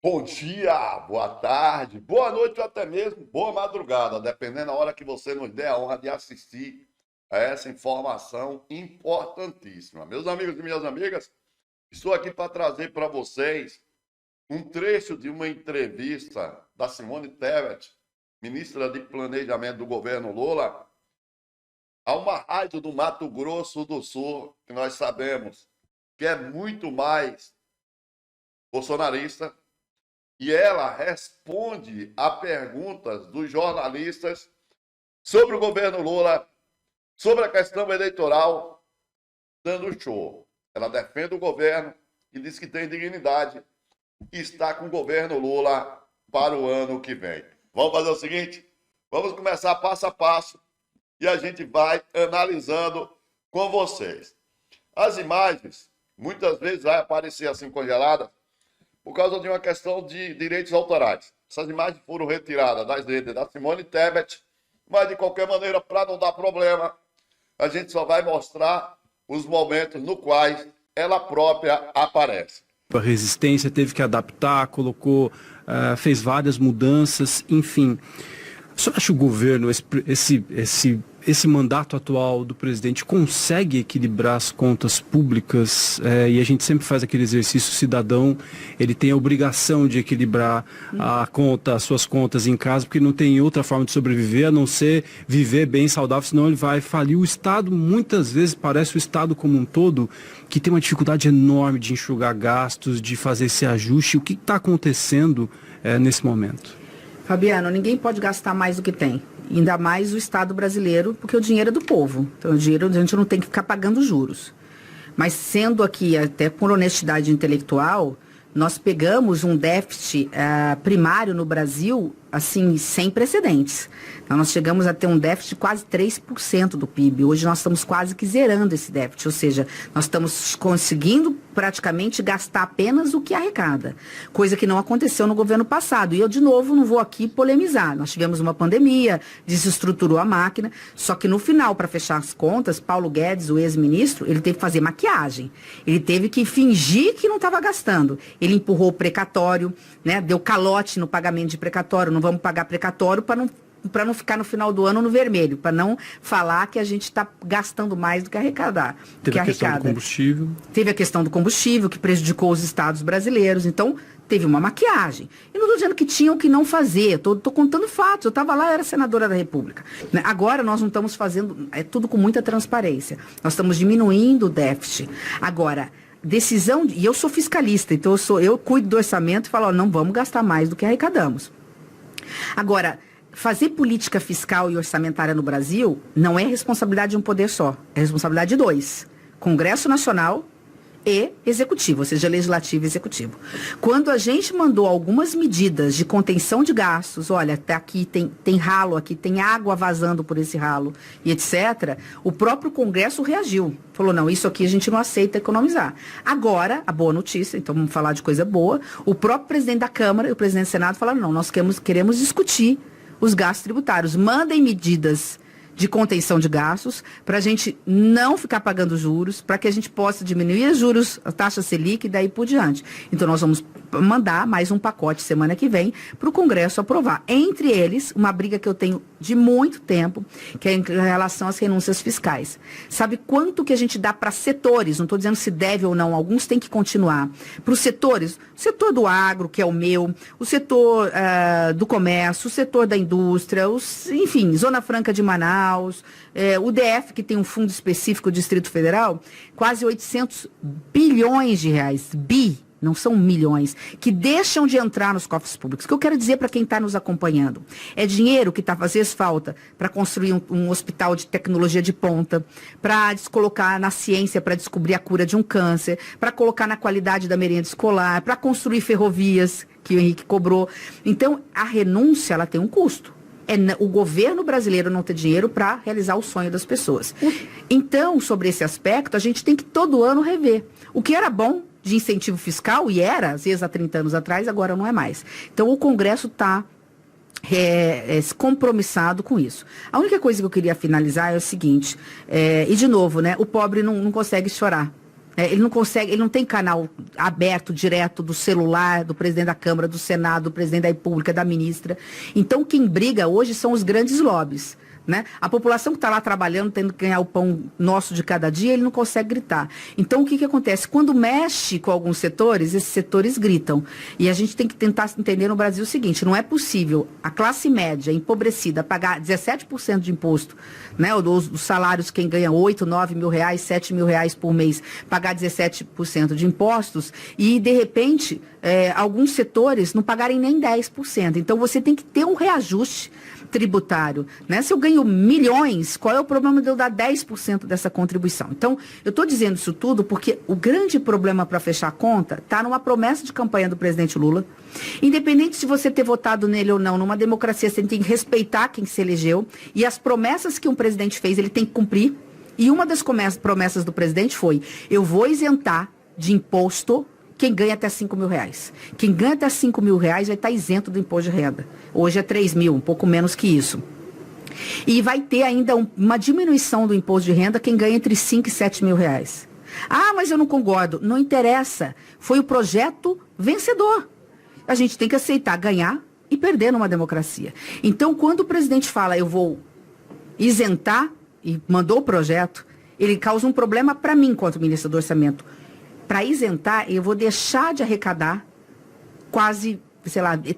Bom dia, boa tarde, boa noite ou até mesmo boa madrugada, dependendo da hora que você nos dê a honra de assistir a essa informação importantíssima. Meus amigos e minhas amigas, estou aqui para trazer para vocês um trecho de uma entrevista da Simone Tebet, ministra de Planejamento do governo Lula, a uma rádio do Mato Grosso do Sul, que nós sabemos que é muito mais bolsonarista. E ela responde a perguntas dos jornalistas sobre o governo Lula, sobre a questão eleitoral, dando show. Ela defende o governo e diz que tem dignidade e está com o governo Lula para o ano que vem. Vamos fazer o seguinte? Vamos começar passo a passo e a gente vai analisando com vocês. As imagens, muitas vezes, vai aparecer assim congeladas, por causa de uma questão de direitos autorais. Essas imagens foram retiradas das redes da Simone Tebet, mas de qualquer maneira, para não dar problema, a gente só vai mostrar os momentos no quais ela própria aparece. A resistência teve que adaptar, colocou, fez várias mudanças, enfim. O senhor acha que o governo, esse mandato atual do presidente consegue equilibrar as contas públicas? E a gente sempre faz aquele exercício, o cidadão, ele tem a obrigação de equilibrar as suas contas em casa, porque não tem outra forma de sobreviver, a não ser viver bem saudável, senão ele vai falir. O Estado, muitas vezes, parece o Estado como um todo, que tem uma dificuldade enorme de enxugar gastos, de fazer esse ajuste. O que está acontecendo nesse momento? Fabiano, ninguém pode gastar mais do que tem. Ainda mais o Estado brasileiro, porque o dinheiro é do povo. Então, o dinheiro a gente não tem que ficar pagando juros. Mas sendo aqui, até por honestidade intelectual, nós pegamos um déficit primário no Brasil, assim, sem precedentes. Então, nós chegamos a ter um déficit de quase 3% do PIB. Hoje nós estamos quase que zerando esse déficit, ou seja, nós estamos conseguindo praticamente gastar apenas o que arrecada, coisa que não aconteceu no governo passado. E eu, de novo, não vou aqui polemizar. Nós tivemos uma pandemia, desestruturou a máquina, só que no final, para fechar as contas, Paulo Guedes, o ex-ministro, ele teve que fazer maquiagem. Ele teve que fingir que não estava gastando. Ele empurrou o precatório, né, deu calote no pagamento de precatório. Não vamos pagar precatório para não ficar no final do ano no vermelho, para não falar que a gente está gastando mais do que arrecadar. Teve a questão do combustível. Teve a questão do combustível, que prejudicou os estados brasileiros. Então, teve uma maquiagem. E não estou dizendo que tinham que não fazer, estou contando fatos. Eu estava lá, eu era senadora da República. Agora, nós não estamos fazendo, é tudo com muita transparência. Nós estamos diminuindo o déficit. Agora, decisão, e eu sou fiscalista, então eu cuido do orçamento e falo, ó, não vamos gastar mais do que arrecadamos. Agora, fazer política fiscal e orçamentária no Brasil não é responsabilidade de um poder só, é responsabilidade de dois: Congresso Nacional e Executivo, ou seja, Legislativo e Executivo. Quando a gente mandou algumas medidas de contenção de gastos, olha, até aqui tem ralo, aqui tem água vazando por esse ralo e etc., o próprio Congresso reagiu. Falou, não, isso aqui a gente não aceita economizar. Agora, a boa notícia, então vamos falar de coisa boa, o próprio presidente da Câmara e o presidente do Senado falaram, não, nós queremos discutir os gastos tributários. Mandem medidas de contenção de gastos, para a gente não ficar pagando juros, para que a gente possa diminuir os juros, a taxa Selic e daí por diante. Então, nós vamos mandar mais um pacote semana que vem para o Congresso aprovar. Entre eles, uma briga que eu tenho de muito tempo, que é em relação às renúncias fiscais. Sabe quanto que a gente dá para setores? Não estou dizendo se deve ou não, alguns têm que continuar. Para os setores, o setor do agro, que é o meu, o setor do comércio, o setor da indústria, enfim, Zona Franca de Manaus, o DF, que tem um fundo específico, o Distrito Federal, quase 800 bilhões de reais, não são milhões, que deixam de entrar nos cofres públicos. O que eu quero dizer para quem está nos acompanhando? É dinheiro que às vezes falta para construir um hospital de tecnologia de ponta, para colocar na ciência para descobrir a cura de um câncer, para colocar na qualidade da merenda escolar, para construir ferrovias, que o Henrique cobrou. Então, a renúncia, ela tem um custo. O governo brasileiro não ter dinheiro para realizar o sonho das pessoas. Então, sobre esse aspecto, a gente tem que todo ano rever. O que era bom de incentivo fiscal, e era, às vezes, há 30 anos atrás, agora não é mais. Então, o Congresso está compromissado com isso. A única coisa que eu queria finalizar é o seguinte, e de novo, né, o pobre não consegue chorar. Ele não consegue, ele não tem canal aberto, direto do celular, do presidente da Câmara, do Senado, do presidente da República, da ministra. Então, quem briga hoje são os grandes lobbies. Né? A população que está lá trabalhando, tendo que ganhar o pão nosso de cada dia, ele não consegue gritar. Então, o que acontece? Quando mexe com alguns setores, esses setores gritam. E a gente tem que tentar entender no Brasil o seguinte, não é possível a classe média empobrecida pagar 17% de imposto, né? Os salários, quem ganha 8, 9 mil reais, 7 mil reais por mês, pagar 17% de impostos e, de repente, alguns setores não pagarem nem 10%. Então, você tem que ter um reajuste tributário, né? Se eu ganho milhões, qual é o problema de eu dar 10% dessa contribuição? Então, eu estou dizendo isso tudo porque o grande problema para fechar a conta está numa promessa de campanha do presidente Lula. Independente de você ter votado nele ou não, numa democracia você tem que respeitar quem se elegeu e as promessas que um presidente fez, ele tem que cumprir. E uma das promessas do presidente foi, eu vou isentar de imposto quem ganha até 5 mil reais. Quem ganha até 5 mil reais vai estar isento do imposto de renda. Hoje é 3 mil, um pouco menos que isso. E vai ter ainda uma diminuição do imposto de renda quem ganha entre 5 e 7 mil reais. Ah, mas eu não concordo. Não interessa. Foi o projeto vencedor. A gente tem que aceitar ganhar e perder numa democracia. Então, quando o presidente fala, eu vou isentar, e mandou o projeto, ele causa um problema para mim, enquanto ministro do Orçamento. Para isentar, eu vou deixar de arrecadar quase,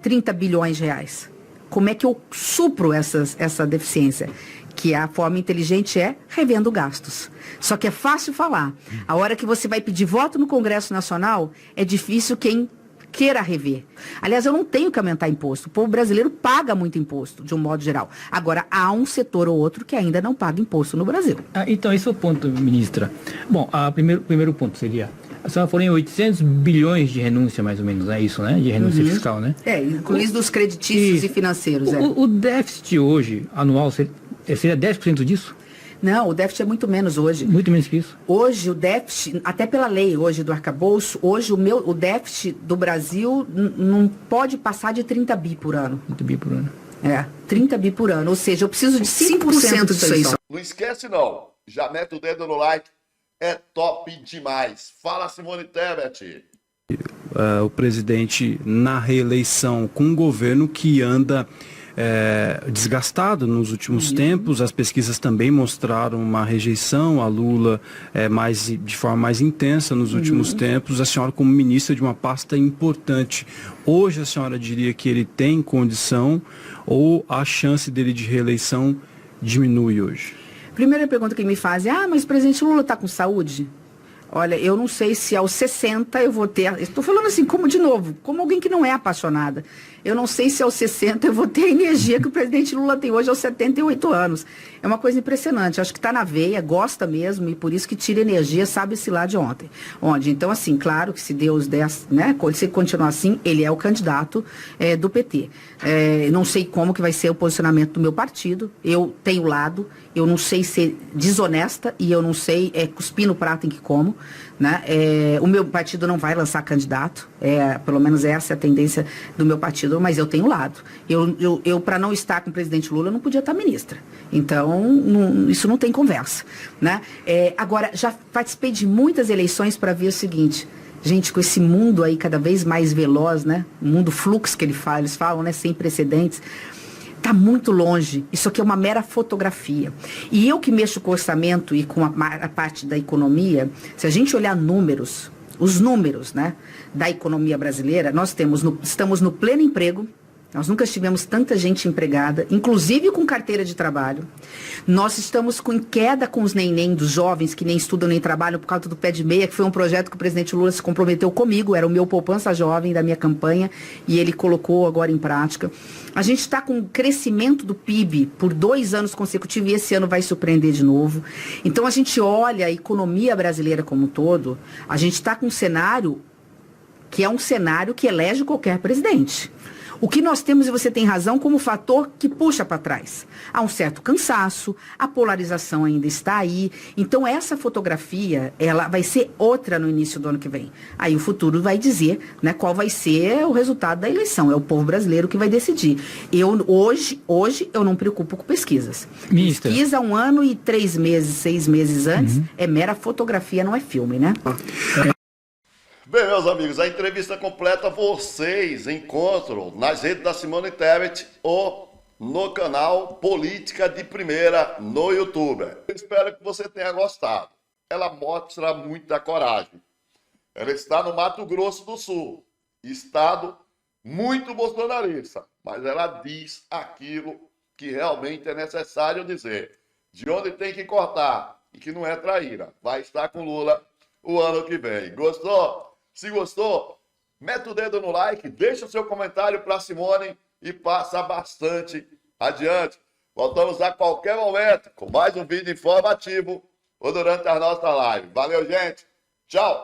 30 bilhões de reais. Como é que eu supro essa deficiência? Que a forma inteligente é revendo gastos. Só que é fácil falar. A hora que você vai pedir voto no Congresso Nacional, é difícil quem queira rever. Aliás, eu não tenho que aumentar imposto. O povo brasileiro paga muito imposto, de um modo geral. Agora, há um setor ou outro que ainda não paga imposto no Brasil. Então, esse é o ponto, ministra. Bom, primeiro ponto seria... A senhora falou em 800 bilhões de renúncia, mais ou menos, é isso, né? De renúncia fiscal, né? Incluindo os creditícios e financeiros. O déficit hoje, anual, seria 10% disso? Não, o déficit é muito menos hoje. Muito menos que isso? Hoje, o déficit, até pela lei hoje do arcabouço, hoje o déficit do Brasil não pode passar de 30 bi por ano. 30 bi por ano. 30 bi por ano. Ou seja, eu preciso de 5% disso aí. Não esquece, não. Já mete o dedo no like. É top demais. Fala, Simone Tebet. O presidente na reeleição com um governo que anda desgastado nos últimos tempos. As pesquisas também mostraram uma rejeição a Lula de forma mais intensa nos últimos tempos. A senhora, como ministra de uma pasta importante, hoje a senhora diria que ele tem condição ou a chance dele de reeleição diminui hoje? Primeira pergunta que me fazem, mas o presidente Lula está com saúde? Olha, eu não sei se aos 60 eu vou ter... Estou falando assim, como alguém que não é apaixonada. Eu não sei se aos 60 eu vou ter a energia que o presidente Lula tem hoje aos 78 anos. É uma coisa impressionante. Acho que está na veia, gosta mesmo, e por isso que tira energia, sabe-se lá de ontem. Então, assim, claro que se Deus der, né, se continuar assim, ele é o candidato do PT. Não sei como que vai ser o posicionamento do meu partido. Eu tenho lado, eu não sei ser desonesta e eu não sei cuspir no prato em que como. Né? O meu partido não vai lançar candidato, pelo menos essa é a tendência do meu partido, mas eu tenho lado. Eu para não estar com o presidente Lula, eu não podia estar ministra. Então, isso não tem conversa. Né? Agora, já participei de muitas eleições para ver o seguinte, gente, com esse mundo aí cada vez mais veloz, né? O mundo fluxo que eles falam, né? Sem precedentes. Está muito longe. Isso aqui é uma mera fotografia. E eu que mexo com o orçamento e com a parte da economia, se a gente olhar os números, né, da economia brasileira, nós estamos no pleno emprego. Nós nunca tivemos tanta gente empregada, inclusive com carteira de trabalho. Nós estamos com queda com os neném dos jovens que nem estudam nem trabalham por causa do pé de meia, que foi um projeto que o presidente Lula se comprometeu comigo, era o meu poupança jovem da minha campanha, e ele colocou agora em prática. A gente está com crescimento do PIB por 2 anos consecutivos e esse ano vai surpreender de novo. Então a gente olha a economia brasileira como um todo, a gente está com um cenário que é um cenário que elege qualquer presidente. O que nós temos, e você tem razão, como fator que puxa para trás. Há um certo cansaço, a polarização ainda está aí. Então, essa fotografia, ela vai ser outra no início do ano que vem. Aí o futuro vai dizer, né, qual vai ser o resultado da eleição. É o povo brasileiro que vai decidir. Hoje eu não me preocupo com pesquisas. Ministra. Pesquisa 1 ano e 3 meses, 6 meses antes, é mera fotografia, não é filme, né? Bem, meus amigos, a entrevista completa vocês encontram nas redes da Simone Tebet ou no canal Política de Primeira no YouTube. Eu espero que você tenha gostado. Ela mostra muita coragem. Ela está no Mato Grosso do Sul, estado muito bolsonarista, mas ela diz aquilo que realmente é necessário dizer, de onde tem que cortar e que não é traíra. Vai estar com Lula o ano que vem. Gostou? Se gostou, mete o dedo no like, deixa o seu comentário para Simone e passa bastante adiante. Voltamos a qualquer momento com mais um vídeo informativo ou durante a nossa live. Valeu, gente. Tchau.